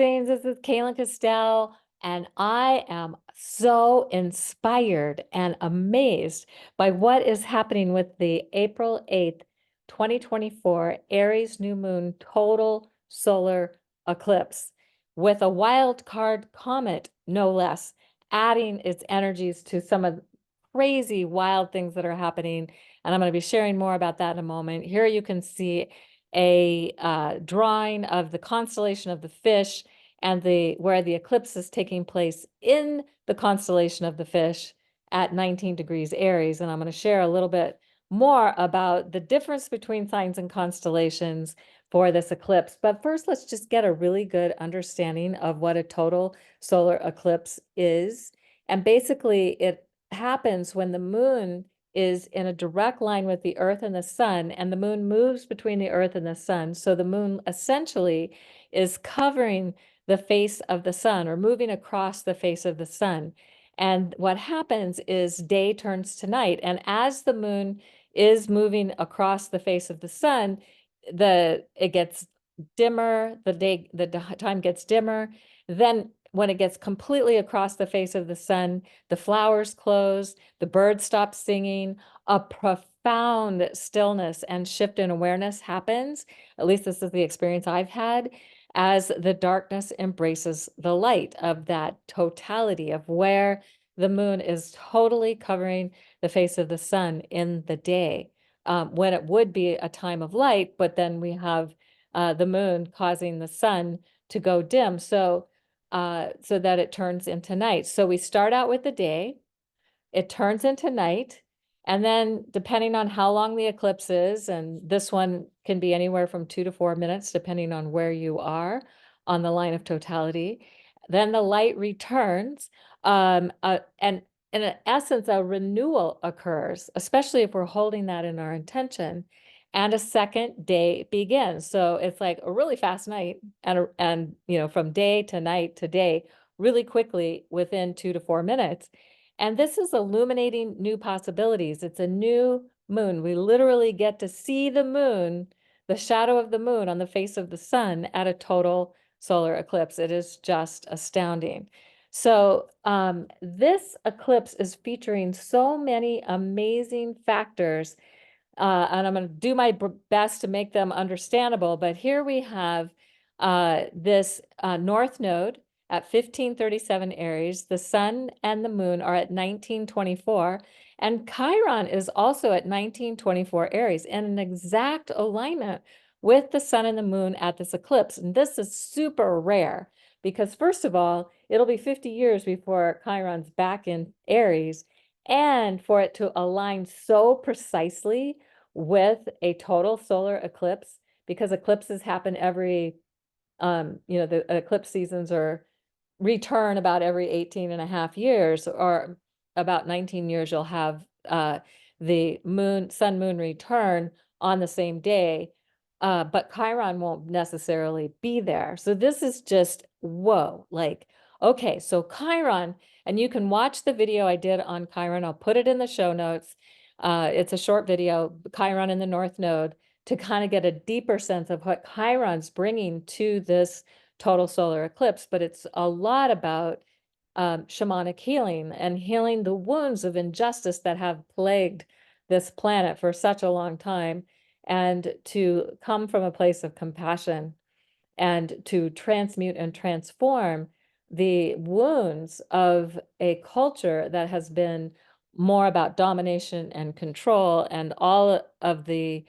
This is Kaylin Castell, and I am so inspired and amazed by what is happening with the April 8th, 2024 Aries new moon total solar eclipse with a wild card comet, no less, adding its energies to some of the crazy wild things that are happening. And I'm going to be sharing more about that in a moment. Here you can see a drawing of the constellation of the fish and where the eclipse is taking place in the constellation of the fish at 19 degrees Aries. And I'm going to share a little bit more about the difference between signs and constellations for this eclipse. But first, let's just get a really good understanding of what a total solar eclipse is. And basically, it happens when the moon is in a direct line with the Earth and the sun, and the moon moves between the Earth and the sun. So the moon essentially is covering the face of the sun or moving across the face of the sun. And what happens is day turns to night. And as the moon is moving across the face of the sun, it gets dimmer, the time gets dimmer. Then when it gets completely across the face of the sun, the flowers close, the birds stop singing, a profound stillness and shift in awareness happens. At least this is the experience I've had, as the darkness embraces the light of that totality of where the moon is totally covering the face of the sun in the day, when it would be a time of light, but then we have the moon causing the sun to go dim. So that it turns into night. So we start out with the day, it turns into night, and then depending on how long the eclipse is, and this one can be anywhere from 2 to 4 minutes, depending on where you are on the line of totality, then the light returns, and in essence, a renewal occurs, especially if we're holding that in our intention, and a second day begins. So it's like a really fast night, and from day to night to day, really quickly within 2 to 4 minutes. And this is illuminating new possibilities. It's a new moon. We literally get to see the moon, the shadow of the moon on the face of the sun at a total solar eclipse. It is just astounding. So this eclipse is featuring so many amazing factors, and I'm going to do my best to make them understandable. But here we have this north node at 1537 Aries. The sun and the moon are at 1924. And Chiron is also at 1924 Aries in an exact alignment with the sun and the moon at this eclipse. And this is super rare because, first of all, it'll be 50 years before Chiron's back in Aries. And for it to align so precisely with a total solar eclipse, because eclipses happen every, the eclipse seasons are return about every 18 and a half years, or about 19 years, you'll have the sun moon return on the same day, but Chiron won't necessarily be there. So this is just, whoa, like, okay, so Chiron, and you can watch the video I did on Chiron. I'll put it in the show notes. It's a short video, Chiron in the North Node, to kind of get a deeper sense of what Chiron's bringing to this total solar eclipse. But it's a lot about shamanic healing and healing the wounds of injustice that have plagued this planet for such a long time, and to come from a place of compassion and to transmute and transform the wounds of a culture that has been more about domination and control and all of the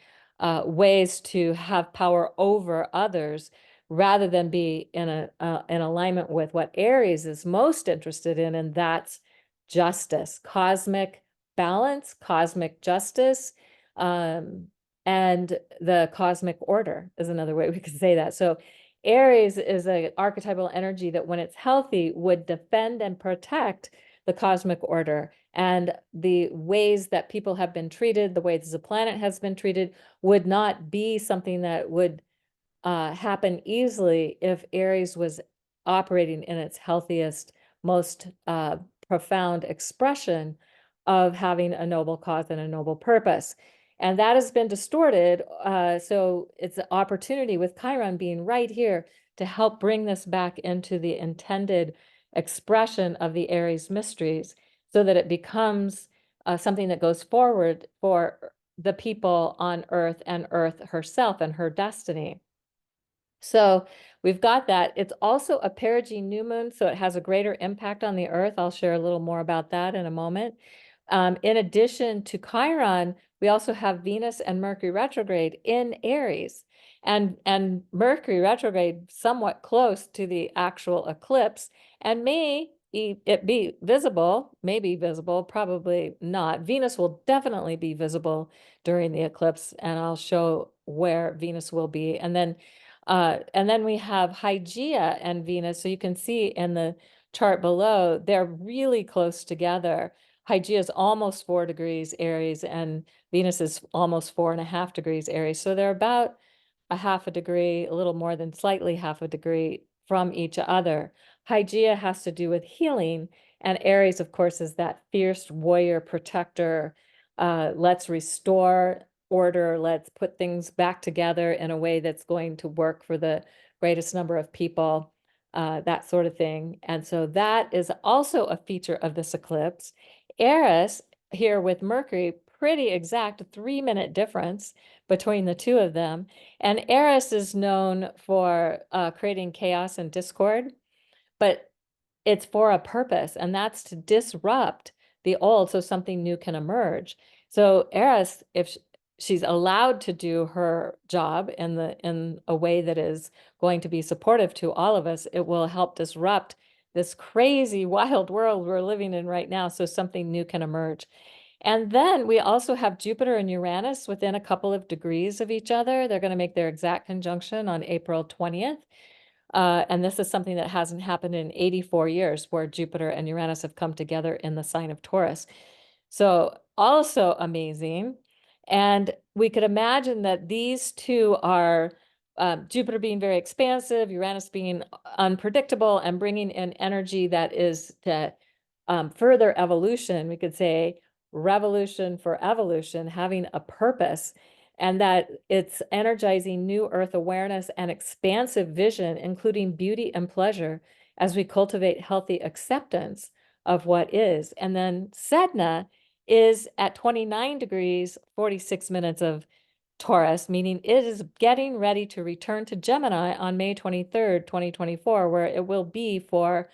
ways to have power over others, rather than be in alignment with what Aries is most interested in, and that's justice, cosmic balance, cosmic justice, and the cosmic order is another way we could say that. So Aries is an archetypal energy that, when it's healthy, would defend and protect the cosmic order. And the ways that people have been treated, the ways the planet has been treated, would not be something that would happen easily if Aries was operating in its healthiest, most profound expression of having a noble cause and a noble purpose. And that has been distorted. So it's an opportunity with Chiron being right here to help bring this back into the intended expression of the Aries mysteries so that it becomes something that goes forward for the people on Earth and Earth herself and her destiny. So we've got that. It's also a perigee new moon, so it has a greater impact on the Earth. I'll share a little more about that in a moment. In addition to Chiron, we also have Venus and Mercury retrograde in Aries, and Mercury retrograde somewhat close to the actual eclipse, and it be visible, maybe visible, probably not. Venus will definitely be visible during the eclipse, and I'll show where Venus will be. And then we have Hygeia and Venus. So you can see in the chart below, they're really close together. Hygeia is almost 4 degrees Aries and Venus is almost 4.5 degrees Aries. So they're about a half a degree, a little more than slightly half a degree from each other. Hygeia has to do with healing, and Aries, of course, is that fierce warrior protector. Let's restore order, let's put things back together in a way that's going to work for the greatest number of people, that sort of thing. And so that is also a feature of this eclipse. Eris here with Mercury, pretty exact 3-minute difference between the two of them. And Eris is known for creating chaos and discord, but it's for a purpose, and that's to disrupt the old so something new can emerge. So Eris, if she's allowed to do her job in a way that is going to be supportive to all of us, it will help disrupt this crazy wild world we're living in right now so something new can emerge. And then we also have Jupiter and Uranus within a couple of degrees of each other. They're going to make their exact conjunction on April 20th. And this is something that hasn't happened in 84 years, where Jupiter and Uranus have come together in the sign of Taurus. So also amazing. And we could imagine that these two are Jupiter being very expansive, Uranus being unpredictable, and bringing in energy that is to further evolution. We could say revolution for evolution, having a purpose, and that it's energizing new Earth awareness and expansive vision, including beauty and pleasure, as we cultivate healthy acceptance of what is. And then Sedna is at 29 degrees, 46 minutes of Taurus, meaning it is getting ready to return to Gemini on May 23rd, 2024, where it will be for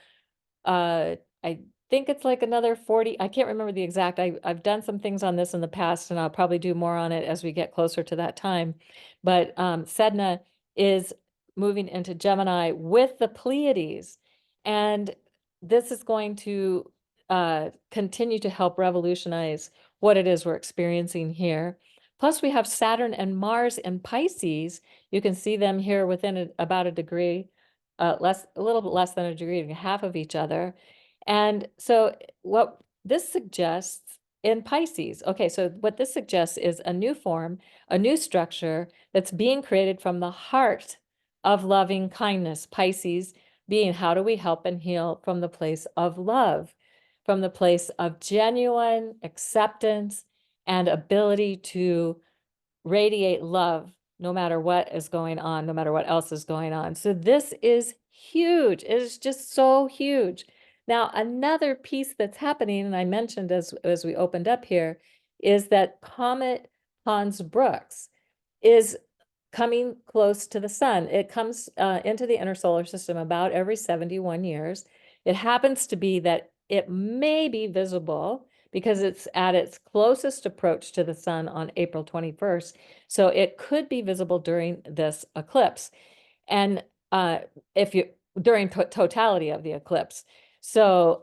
I think it's like another 40. I can't remember the exact. I've done some things on this in the past, and I'll probably do more on it as we get closer to that time. But Sedna is moving into Gemini with the Pleiades, and this is going to continue to help revolutionize what it is we're experiencing here. Plus, we have Saturn and Mars in Pisces. You can see them here within about a degree, a little bit less than a degree and a half of each other. And so what this suggests in Pisces, okay, so what this suggests is a new form, a new structure that's being created from the heart of loving kindness. Pisces being, how do we help and heal from the place of love, from the place of genuine acceptance and ability to radiate love no matter what is going on, no matter what else is going on. So this is huge. It is just so huge. Now, another piece that's happening, and I mentioned as we opened up here, is that Comet Hans Brooks is coming close to the sun. It comes into the inner solar system about every 71 years. It happens to be that it may be visible because it's at its closest approach to the sun on April 21st. So it could be visible during this eclipse. And if you during totality of the eclipse. So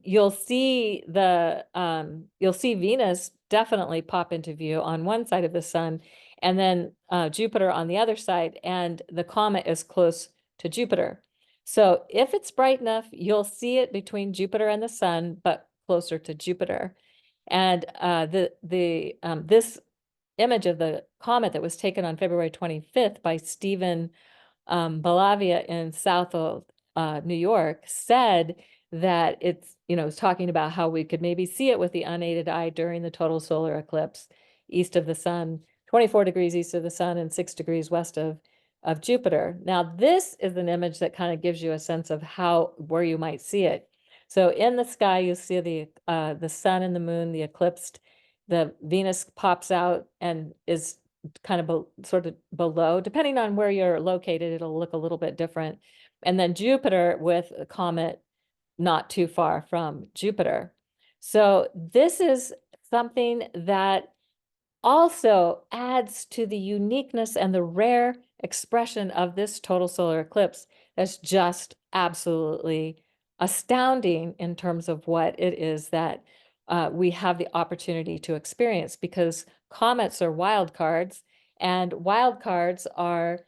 you'll see Venus definitely pop into view on one side of the sun, and then Jupiter on the other side, and the comet is close to Jupiter. So if it's bright enough, you'll see it between Jupiter and the sun, but closer to Jupiter. And this image of the comet that was taken on February 25th by Stephen Balavia in South New York said that it's talking about how we could maybe see it with the unaided eye during the total solar eclipse east of the sun, 24 degrees east of the sun and 6 degrees west of of Jupiter. Now, this is an image that kind of gives you a sense of where you might see it. So in the sky, you see the sun and the moon, the eclipsed, the Venus pops out and is kind of sort of below, depending on where you're located, it'll look a little bit different. And then Jupiter with a comet not too far from Jupiter. So this is something that also adds to the uniqueness and the rare expression of this total solar eclipse that's just absolutely astounding in terms of what it is that we have the opportunity to experience, because comets are wild cards, and wild cards are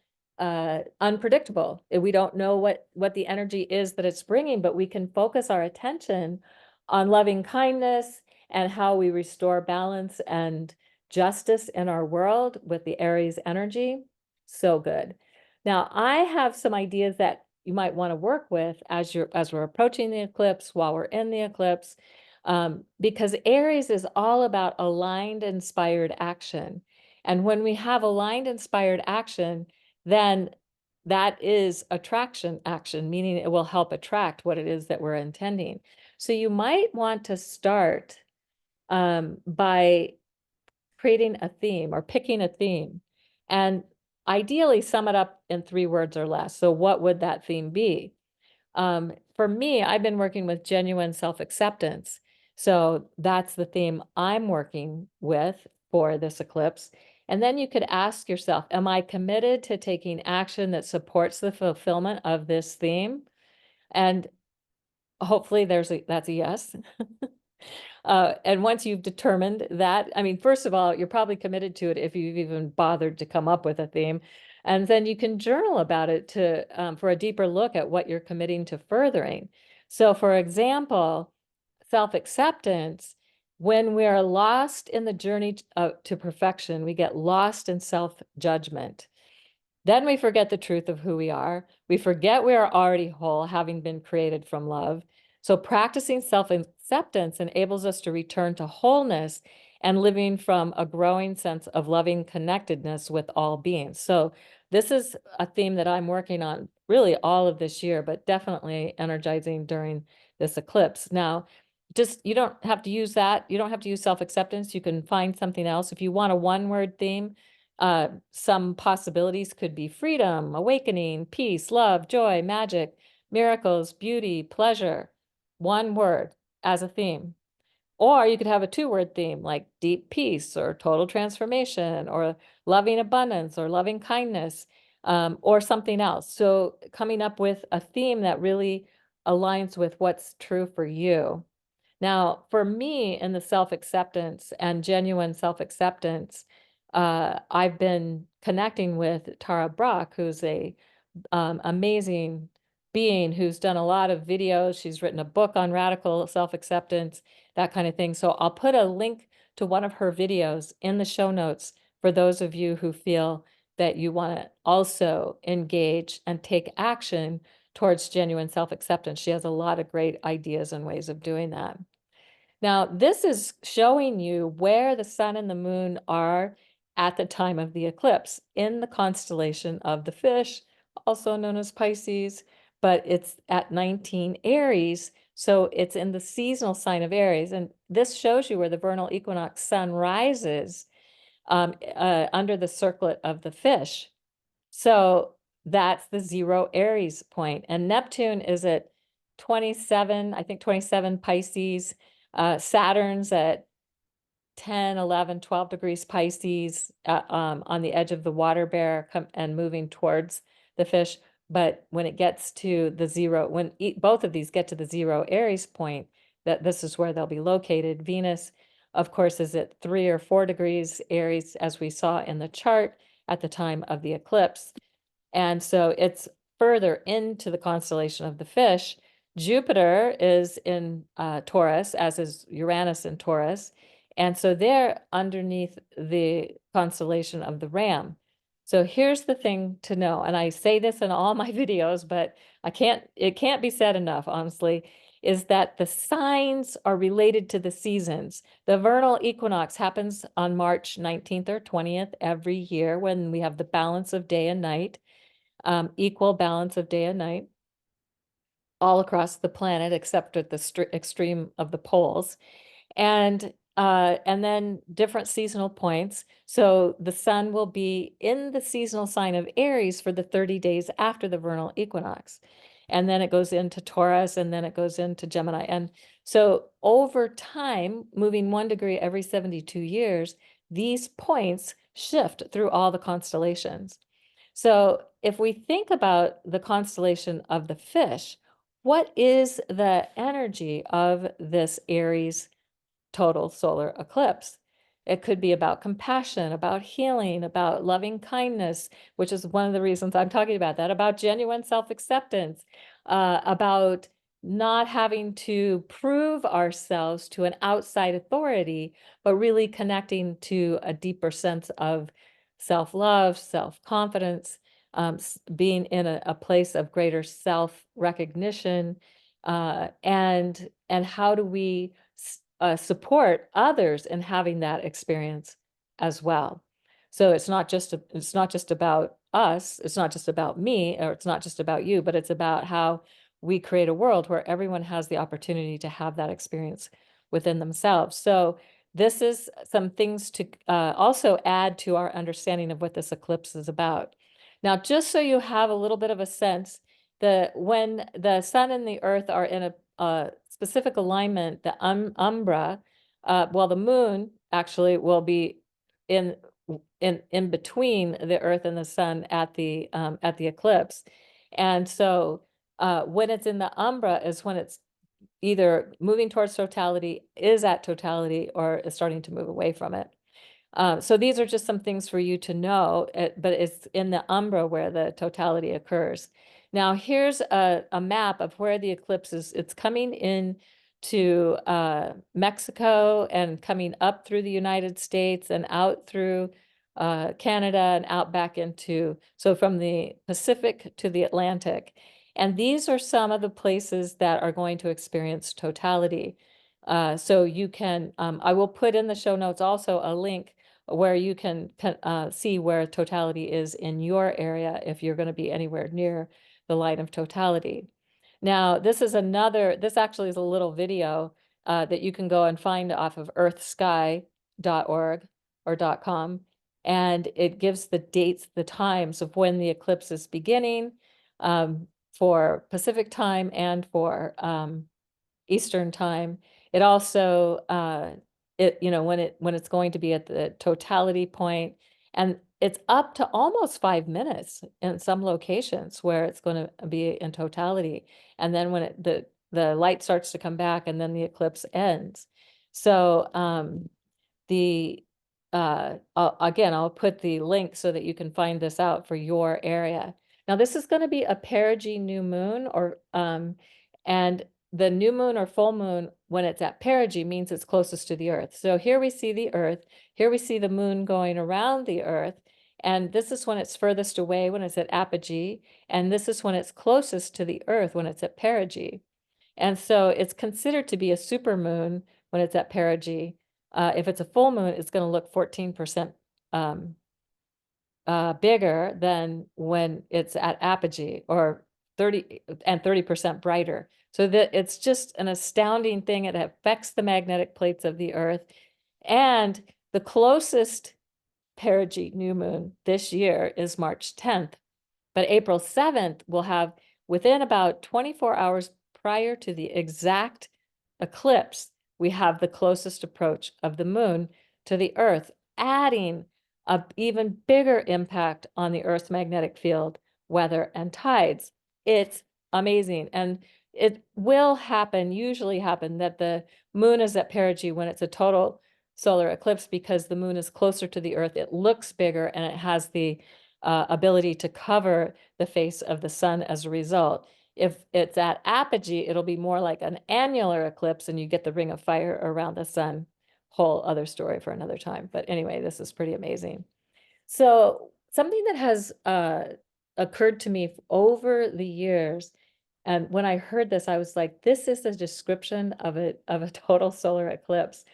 unpredictable. We don't know what the energy is that it's bringing, but we can focus our attention on loving kindness and how we restore balance and justice in our world with the Aries energy. So good. Now, I have some ideas that you might want to work with as we're approaching the eclipse, while we're in the eclipse, because Aries is all about aligned, inspired action. And when we have aligned, inspired action, then that is attraction action, meaning it will help attract what it is that we're intending. So you might want to start by creating a theme or picking a theme, and ideally sum it up in 3 words or less. So what would that theme be? For me, I've been working with genuine self-acceptance. So that's the theme I'm working with for this eclipse. And then you could ask yourself, am I committed to taking action that supports the fulfillment of this theme? And hopefully that's a yes. And once you've determined that, I mean, first of all, you're probably committed to it if you've even bothered to come up with a theme. And then you can journal about it for a deeper look at what you're committing to furthering. So for example, self-acceptance, when we are lost in the journey to perfection, we get lost in self-judgment. Then we forget the truth of who we are. We forget we are already whole, having been created from love. So practicing self-acceptance enables us to return to wholeness and living from a growing sense of loving connectedness with all beings. So this is a theme that I'm working on really all of this year, but definitely energizing during this eclipse. Now, just you don't have to use that. You don't have to use self-acceptance. You can find something else. If you want a one-word theme, some possibilities could be freedom, awakening, peace, love, joy, magic, miracles, beauty, pleasure. One word as a theme. Or you could have a 2-word theme like deep peace or total transformation or loving abundance or loving kindness, or something else. So coming up with a theme that really aligns with what's true for you. Now, for me, in the self-acceptance and genuine self-acceptance, I've been connecting with Tara Brach, who's a amazing being who's done a lot of videos. She's written a book on radical self-acceptance, that kind of thing. So I'll put a link to one of her videos in the show notes for those of you who feel that you want to also engage and take action towards genuine self-acceptance. She has a lot of great ideas and ways of doing that. Now, this is showing you where the sun and the moon are at the time of the eclipse in the constellation of the fish, also known as Pisces, but it's at 19 Aries, so it's in the seasonal sign of Aries. And this shows you where the vernal equinox sun rises under the circlet of the fish. So that's the 0 Aries point. And Neptune is at 27, I think 27 Pisces. Saturn's at 10, 11, 12 degrees Pisces on the edge of the water bear and moving towards the fish. But when it gets to the 0, when both of these get to the 0 Aries point, that this is where they'll be located. Venus, of course, is at 3 or 4 degrees Aries, as we saw in the chart at the time of the eclipse. And so it's further into the constellation of the fish. Jupiter is in Taurus, as is Uranus in Taurus. And so they're underneath the constellation of the Ram. So here's the thing to know, and I say this in all my videos, but it can't be said enough, honestly, is that the signs are related to the seasons. The vernal equinox happens on March 19th or 20th every year when we have the balance of day and night. equal balance of day and night all across the planet, except at the extreme of the poles. And then different seasonal points. So the sun will be in the seasonal sign of Aries for the 30 days after the vernal equinox. And then it goes into Taurus, and then it goes into Gemini. And so over time, moving 1 degree every 72 years, these points shift through all the constellations. So if we think about the constellation of the fish, what is the energy of this Aries total solar eclipse? It could be about compassion, about healing, about loving kindness, which is one of the reasons I'm talking about that, about genuine self-acceptance, about not having to prove ourselves to an outside authority, but really connecting to a deeper sense of self-love, self-confidence, being in a place of greater self-recognition, and how do we support others in having that experience as well. So it's not just about us, it's not just about me, or it's not just about you, but it's about how we create a world where everyone has the opportunity to have that experience within themselves. So this is some things to also add to our understanding of what this eclipse is about. Now, just so you have a little bit of a sense, when the sun and the earth are in a specific alignment, the umbra, well, the moon actually will be in in between the earth and the sun at the eclipse. And so when it's in the umbra is when it's either moving towards totality, is at totality, or is starting to move away from it. So these are just some things for you to know, but it's in the umbra where the totality occurs. Now, here's a map of where the eclipse is. It's coming in to Mexico and coming up through the United States and out through Canada and out back into, so from the Pacific to the Atlantic. And these are some of the places that are going to experience totality. So you can, I will put in the show notes also a link where you can see where totality is in your area if you're going to be anywhere near the line of totality. Now, this actually is a little video that you can go and find off of earthsky.org or .com, and it gives the dates, the times of when the eclipse is beginning for Pacific time and for Eastern time. It also when it's going to be at the totality point, and it's up to almost 5 minutes in some locations where it's going to be in totality, and then when the light starts to come back, and then the eclipse ends. So I'll put the link so that you can find this out for your area. Now, this is going to be a perigee new moon, and the new moon or full moon, when it's at perigee, means it's closest to the earth. So here we see the earth, here we see the moon going around the earth, and this is when it's furthest away, when it's at apogee, and this is when it's closest to the earth, when it's at perigee. And so it's considered to be a super moon when it's at perigee. If it's a full moon, it's going to look 14% bigger than when it's at apogee, or 30% brighter. So that it's just an astounding thing. It affects the magnetic plates of the earth. And the closest perigee new moon this year is March 10th. But April 7th will have, within about 24 hours prior to the exact eclipse, we have the closest approach of the moon to the earth, adding an even bigger impact on the Earth's magnetic field, weather, and tides. It's amazing. And it will happen, usually happen, that the moon is at perigee when it's a total solar eclipse, because the moon is closer to the earth. It looks bigger, and it has the ability to cover the face of the sun as a result. If it's at apogee, it'll be more like an annular eclipse, and you get the ring of fire around the sun. Whole other story for another time. But anyway, this is pretty amazing. So something that has occurred to me over the years, and when I heard this, I was like, this is a description of a total solar eclipse,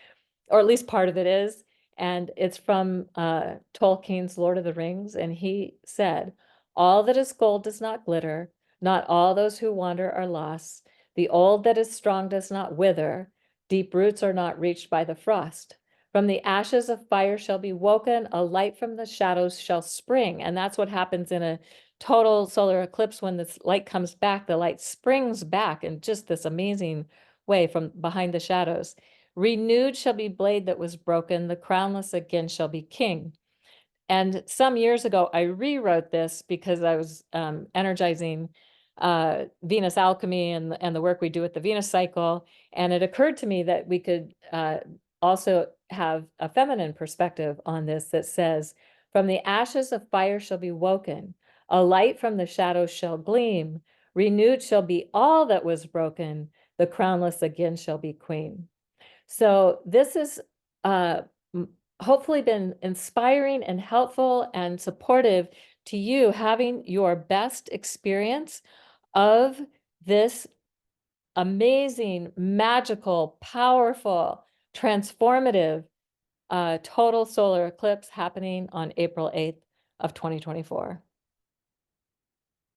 or at least part of it is. And it's from Tolkien's Lord of the Rings. And he said, All that is gold does not glitter. Not all those who wander are lost. The old that is strong does not wither. Deep roots are not reached by the frost. From the ashes of fire shall be woken, a light from the shadows shall spring. And that's what happens in a total solar eclipse. When this light comes back, the light springs back in just this amazing way from behind the shadows. Renewed shall be blade that was broken, the crownless again shall be king. And some years ago, I rewrote this because I was energizing Venus alchemy and the work we do with the Venus cycle. And it occurred to me that we could also have a feminine perspective on this that says, from the ashes of fire shall be woken, a light from the shadows shall gleam, renewed shall be all that was broken, the crownless again shall be queen. So this is hopefully been inspiring and helpful and supportive to you, having your best experience of this amazing, magical, powerful, transformative total solar eclipse happening on April 8th of 2024.